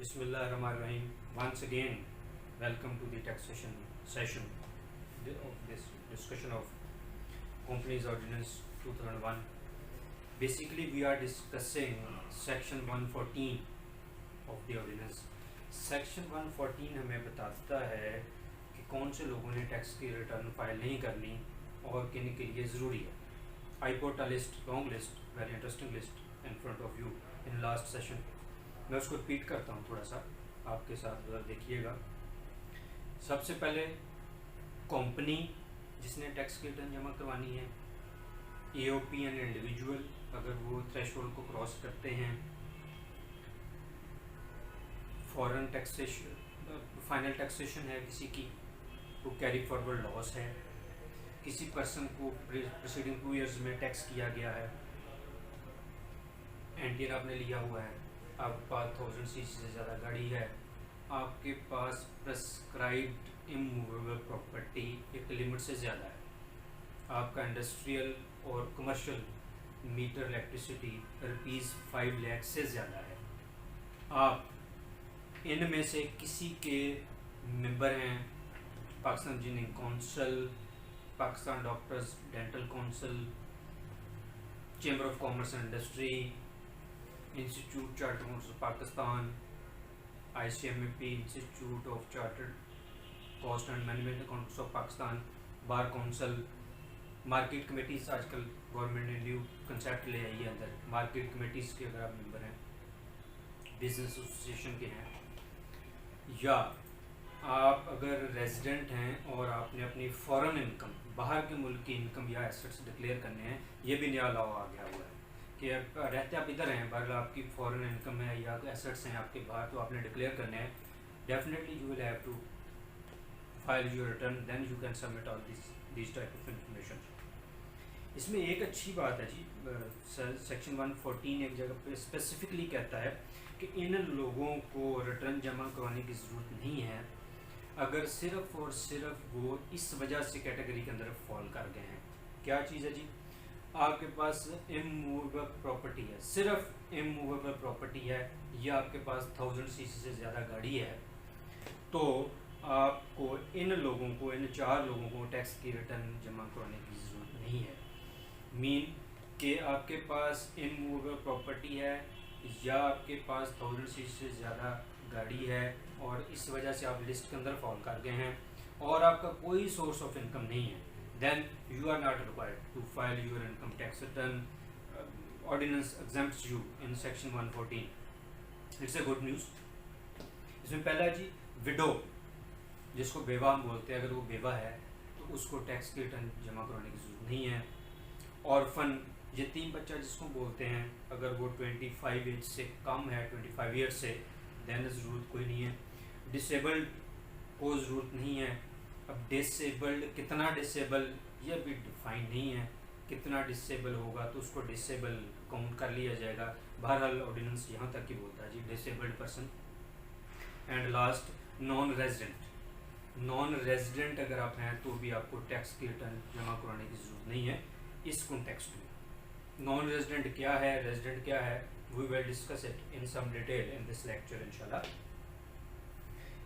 Bismillahirrahmanirrahim. Once again, welcome to the taxation session of this discussion of Companies Ordinance 2001. Basically, we are discussing Section 114 of the Ordinance. Section 114 हमें बताता है कि कौन से लोगों ने टैक्स की रिटर्न फाइल नहीं करनी और किन के लिए ज़रूरी है. I put a list, long list, very interesting list in front of you in last session. मैं उसको रिपीट करता हूँ थोड़ा सा आपके साथ, उधर देखिएगा. सबसे पहले कंपनी जिसने टैक्स की रिटर्न जमा करवानी है, AOP एंड इंडिविजुअल अगर वो थ्रेशोल्ड को क्रॉस करते हैं, फॉरेन टैक्सेशन, फाइनल टैक्सेशन है किसी की, वो कैरी फॉरवर्ड लॉस है, किसी पर्सन को प्रीसीडिंग 2 ईयर्स में टैक्स किया गया है, एंटीयर आपने लिया हुआ है, आपके पास 1000 cc से ज़्यादा गाड़ी है, आपके पास प्रेस्क्राइब्ड इमूवेबल प्रॉपर्टी एक लिमिट से ज़्यादा है, आपका इंडस्ट्रियल और कमर्शियल मीटर इलेक्ट्रिसिटी ₹5 लाख से ज़्यादा है, आप इनमें से किसी के मेंबर हैं, Pakistan engineering council, Pakistan doctors dental council, chamber of commerce and industry, institute chartered accountants of Pakistan, ICMAP, institute of chartered cost and management accountants of Pakistan, bar council, market committees. आजकल गवर्नमेंट ने न्यू कंसेप्ट ले आई है अंदर, market committees के अगर आप member हैं, business association के हैं, या आप अगर रेजिडेंट हैं और आपने अपनी फॉरेन इनकम, बाहर के मुल्क की इनकम या एसेट्स डिक्लेयर करने हैं, ये भी नया लॉ आ गया हुआ है कि रहते आप इधर हैं, बहरहाल आपकी फॉरेन इनकम है या एसेट्स हैं आपके बाहर, तो आपने डिक्लेयर करने हैं. Definitely you will have to file your return, then you can submit all this type of information. इसमें एक अच्छी बात है जी, सेक्शन 114 एक जगह पे स्पेसिफिकली कहता है कि इन लोगों को रिटर्न जमा करवाने की ज़रूरत नहीं है अगर सिर्फ़ और सिर्फ वो इस वजह से कैटेगरी के अंदर फॉल कर गए हैं. क्या चीज़ है जी? आपके पास इमूवेबल प्रॉपर्टी है, सिर्फ इमूवेबल प्रॉपर्टी है, या आपके पास 1000 cc से ज़्यादा गाड़ी है, तो आपको इन लोगों को, इन 4 लोगों को टैक्स की रिटर्न जमा करवाने की ज़रूरत नहीं है. मीन कि आपके पास इमूवेबल प्रॉपर्टी है या आपके पास 1000 cc से ज़्यादा गाड़ी है और इस वजह से आप लिस्ट के अंदर फॉल कर गए हैं और आपका कोई सोर्स ऑफ इनकम नहीं है, then you are not required to file your income tax return. Ordinance exempts you in section 114. It's a good news. इसमें पहला जी विडो, जिसको बेवा हम बोलते हैं, अगर वो बेवा है तो उसको टैक्स की रिटर्न जमा करवाने की ज़रूरत नहीं है. ऑर्फन, यतीम बच्चा जिसको बोलते हैं, अगर वो 25 एज से कम है, 25 ईयर से, देन ज़रूरत कोई नहीं है. डिसेबल्ड को ज़रूरत नहीं है. अब डिसेबल्ड, कितना डिसेबल ये भी डिफाइन नहीं है, कितना डिसेबल होगा तो उसको डिसेबल काउंट कर लिया जाएगा. बहरहाल ऑर्डिनेंस यहाँ तक ही बोलता है जी, disabled person. And last non resident. Non resident अगर आप हैं तो भी आपको टैक्स की रिटर्न जमा करवाने की ज़रूरत नहीं है इस कॉन्टेक्स्ट में. नॉन रेजिडेंट क्या है, रेजिडेंट क्या है, we will discuss it in some detail in this lecture इंशाल्लाह.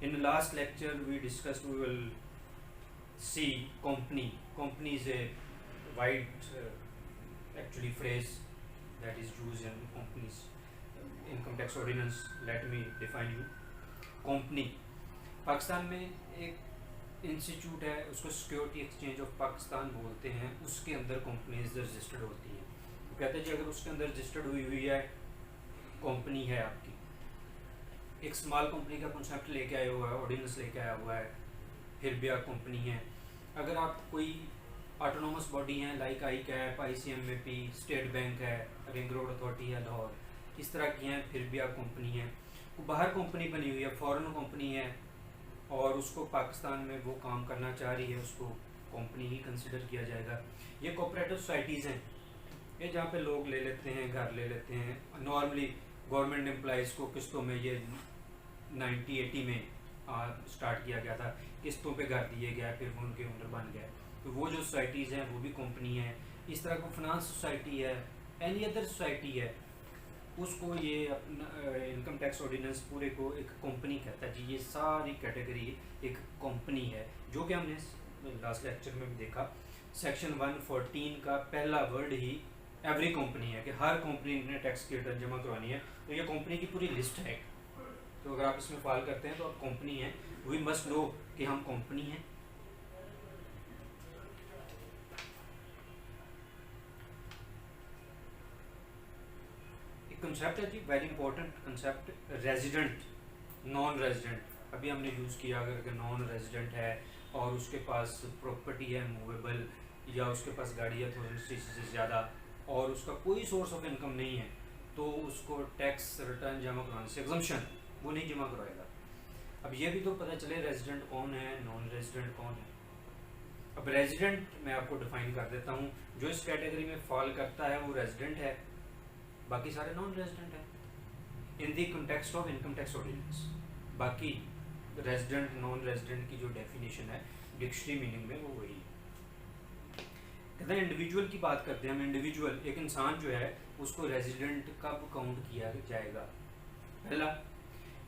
In the last lecture we discussed, we will see company. Company is a wide actually phrase that is used in companies income tax ordinance. Let me define you. Company, Pakistan में एक institute है, उसको security exchange of Pakistan बोलते हैं, उसके अंदर companies registered होती हैं. तो कहते हैं जी अगर उसके अंदर रजिस्टर्ड हुई है, कंपनी है आपकी, एक स्मॉल कंपनी का कॉन्सेप्ट लेके आया हुआ है, ऑर्डिनेंस लेके आया हुआ है, फिर भी आप कंपनी है. अगर आप कोई ऑटोनोमस बॉडी हैं like ICAP, ICMAP, state bank है, रिंग रोड अथॉरिटी है लाहौर, इस तरह की हैं, फिर भी आप कंपनी हैं. वो बाहर कंपनी बनी हुई है, फॉरेन कंपनी है, और उसको पाकिस्तान में वो काम करना चाह रही है, उसको कंपनी ही कंसिडर किया जाएगा. ये कोऑपरेटिव सोसाइटीज़ हैं, ये जहाँ पे लोग ले लेते हैं, घर ले लेते हैं. नॉर्मली गवर्नमेंट एम्प्लॉइज़ को किस्तों में, ये 1980 में स्टार्ट किया गया था, किस्तों पे घर दिए गया, फिर वो उनके ओनर बन गए. तो वो जो सोसाइटीज़ हैं वो भी कंपनी है. इस तरह को फाइनेंस सोसाइटी है, एनी अदर सोसाइटी है, उसको ये अपना इनकम टैक्स ऑर्डिनेंस पूरे को एक कंपनी कहता है जी। ये सारी कैटेगरी एक कंपनी है, जो कि हमने लास्ट लेक्चर में भी देखा। सेक्शन 114 का पहला वर्ड ही एवरी कंपनी है कि हर कंपनी ने टैक्स की रिटर्न जमा करवानी है। तो ये कंपनी की पूरी लिस्ट है। तो अगर आप इसमें फाइल करते हैं तो आप कंपनी हैं, वी मस्ट नो कि हम कंपनी हैं। एक कंसेप्ट है जी, very important concept, resident non resident. अभी हमने यूज़ किया अगर नॉन रेजिडेंट है और उसके पास प्रॉपर्टी है मूवेबल, या उसके पास गाड़ी है 1000 से ज़्यादा, और उसका कोई सोर्स ऑफ इनकम नहीं है, तो उसको टैक्स रिटर्न जमा करवाने से एग्जम्पशन वो नहीं जमा करवाएगा। अब ये भी तो पता चले रेजिडेंट कौन है, नॉन रेजिडेंट कौन है। अब रेजिडेंट मैं आपको डिफाइन कर देता हूँ, जो इस कैटेगरी में फॉल करता है वो रेजिडेंट है, बाकी सारे नॉन रेजिडेंट है in the context of income tax ordinance. बाकी रेजिडेंट नॉन रेजिडेंट की जो डेफिनेशन है डिक्शनरी मीनिंग में वो वही है। कहते हैं इंडिविजुअल की बात करते हैं हम। इंडिविजुअल एक इंसान जो है उसको रेजिडेंट कब काउंट किया जाएगा? पहला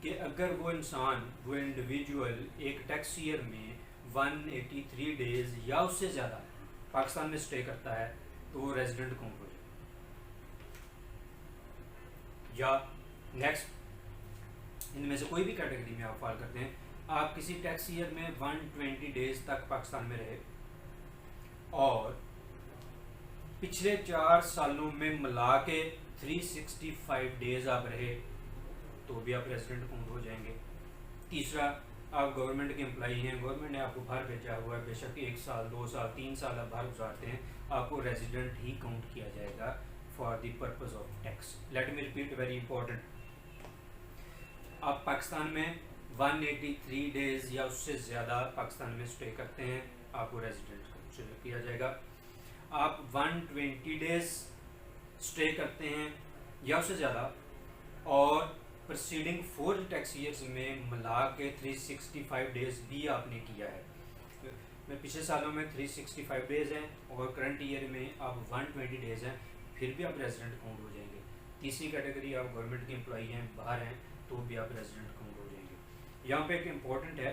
कि अगर वो इंसान, वो इंडिविजुअल एक टैक्स ईयर में 183 डेज या उससे ज़्यादा पाकिस्तान में स्टे करता है तो वो रेजिडेंट काउंट हो जाएगा। या नेक्स्ट, इनमें से कोई भी कैटेगरी में आप फॉल करते हैं, आप किसी टैक्स ईयर में 120 डेज तक पाकिस्तान में रहे और पिछले 4 सालों में मिला के 365 डेज आप रहे तो भी आप रेजिडेंट काउंट हो जाएंगे। तीसरा, आप गवर्नमेंट के एम्प्लॉई हैं, गवर्नमेंट ने आपको बाहर भेजा हुआ है, बेशक 1 साल 2 साल 3 साल आप बाहर गुजारते हैं, आपको रेजिडेंट ही काउंट किया जाएगा for the purpose of tax. Let me repeat, very important. आप पाकिस्तान में 183 डेज या उससे ज़्यादा पाकिस्तान में स्टे करते हैं, आपको रेजिडेंट कंसिडर किया जाएगा। आप 120 डेज स्टे करते हैं या उससे ज़्यादा और प्रोसीडिंग 4 टैक्स ईयर्स में मिला के 365 डेज भी आपने किया है। मैं पिछले सालों में 365 डेज हैं और करंट ईयर में आप 120 डेज हैं, फिर भी आप रेजिडेंट काउंट हो जाएंगे। तीसरी कैटेगरी, आप गवर्नमेंट के एम्प्लॉई हैं, बाहर हैं, तो भी आप रेजिडेंट काउंट हो जाएंगे। यहाँ पे एक इम्पॉर्टेंट है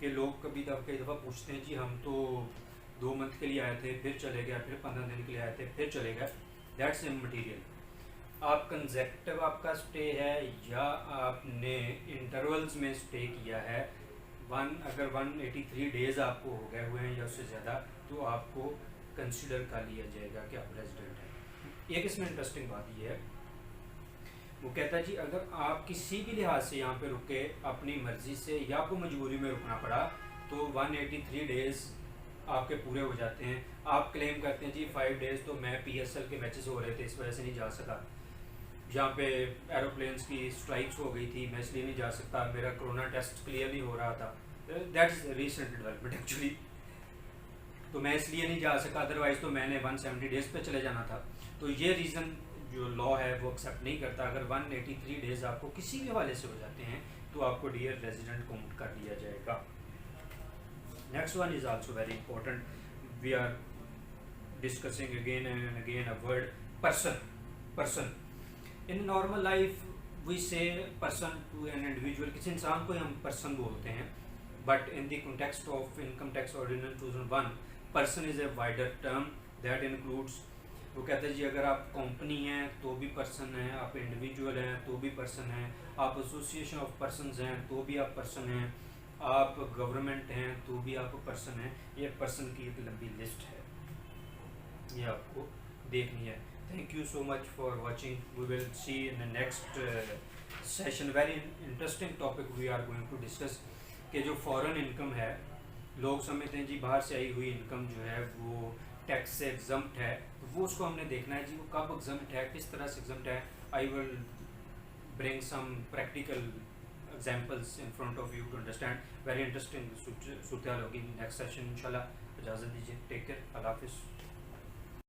कि लोग कई दफ़ा पूछते हैं जी हम तो 2 मंथ के लिए आए थे, फिर चले गए, फिर 15 दिन के लिए आए थे, फिर चले गए। दैट्स इममटीरियल। आप कंसेक्टिव आपका स्टे है या आपने इंटरवल्स में स्टे किया है, अगर 183 डेज आपको हो गए हुए हैं या उससे ज़्यादा, तो आपको कंसिडर कर लिया जाएगा कि आप रेजिडेंट हैं। एक इसमें इंटरेस्टिंग बात ये है, वो कहता है जी अगर आप किसी भी लिहाज से यहाँ पे रुके, अपनी मर्जी से या आपको मजबूरी में रुकना पड़ा, तो 183 डेज आपके पूरे हो जाते हैं। आप क्लेम करते हैं जी 5 डेज तो मैं PSL के मैचेस हो रहे थे इस वजह से नहीं जा सका, यहाँ पे एरोप्लेन्स की स्ट्राइक्स हो गई थी, मैं इसलिए नहीं जा सकता, मेरा कोरोना टेस्ट क्लियर नहीं हो रहा था, that is recent development actually, तो मैं इसलिए नहीं जा सका, अदरवाइज तो मैंने 170 डेज पे चले जाना था। तो ये रीज़न जो लॉ है वो एक्सेप्ट नहीं करता। अगर 183 डेज आपको किसी भी हवाले से हो जाते हैं तो आपको डियर रेजिडेंट काउंट कर दिया जाएगा। Next one is also very important, we are discussing again and again a word, person. In normal life we say person to an individual, किसी इंसान को हम पर्सन बोलते हैं, but in the context of income tax ordinance 2001 person is a wider term that includes, वो कहते हैं जी अगर आप कंपनी हैं तो भी पर्सन हैं, आप इंडिविजुअल हैं तो भी पर्सन हैं, आप एसोसिएशन ऑफ पर्सनस हैं तो भी आप पर्सन हैं, आप गवर्नमेंट हैं तो भी आप पर्सन हैं। ये पर्सन की एक लंबी लिस्ट है, ये आपको देखनी है। Thank you so much for watching. We will see in the next session. Very interesting topic we are going to discuss कि जो फॉरेन इनकम है, लोग समझते हैं जी बाहर से आई हुई इनकम जो है वो टैक्स से एग्जम्प्ट है, वो उसको हमने देखना है जी वो कब एग्जम्प्ट है, किस तरह से एग्जम्प्ट है। I will bring some practical examples in front of you to understand. Very interesting सूरत हाल होगी नेक्स्ट सेशन इंशाल्लाह। इजाज़त दीजिए, टेक केयर, अल्लाह हाफिज़।